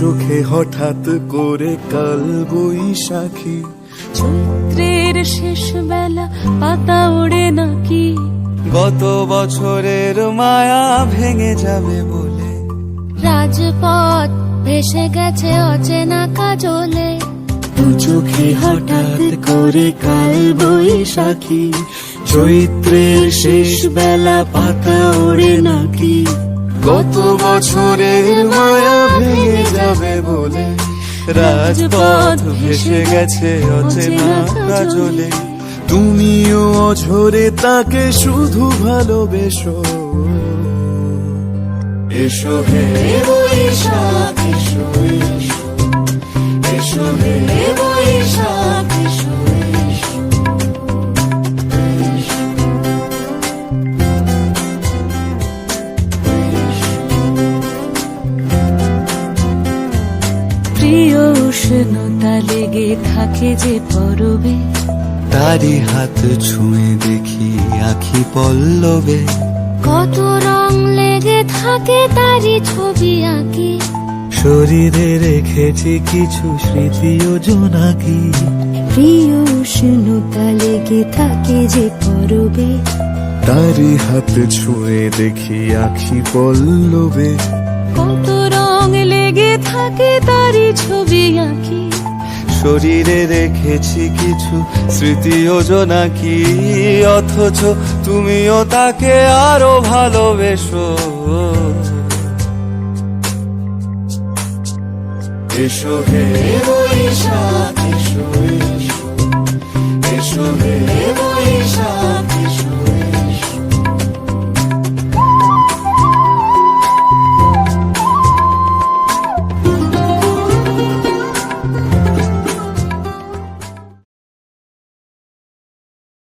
চোখে হঠাৎ করে কাল বৈশাখী, চৈত্রের শেষ বেলা পাতা ওড়ে নাকি, গত বছরের মায়া ভেঙে যাবে বলে, রাজপথ ভেসে গেছে অচেনা কাজলে, দু চোখে হঠাৎ করে কাল বৈশাখী, চৈত্রের শেষ বেলা পাতা ওড়ে নাকি, গত বছরের মায়া ভেঙে যাবে বলে, রাজপথ ভেসে গেছে অচেনা কাজলে, তুমিও অঝরে তাকে শুধু ভালোবেসো। এসো হে বৈশাখ এসো, এসো হে বৈশাখ এসো। প্রিয় উষ্ণতা লেগে থাকে যে পরবে, তারি হাত ছুঁয়ে দেখি আখি পল্লবে, কত রং লেগে থাকে তারই ছবি আঁকি, শরীরে রেখেছি কিছু স্মৃতি ও জোনাকি, প্রিয় উষ্ণতা লেগে থাকে যে পরবে, তারি হাত ছুঁয়ে দেখি আখি পল্লবে, কত রং লেগে থাকে তারই ছবি আঁকি, শরীরে রেখেছি কিছু স্মৃতি ও জোনাকি, অথচ তুমিও তাকে আরো ভালোবেসো। এসো হে বৈশাখ এসো, এসো হে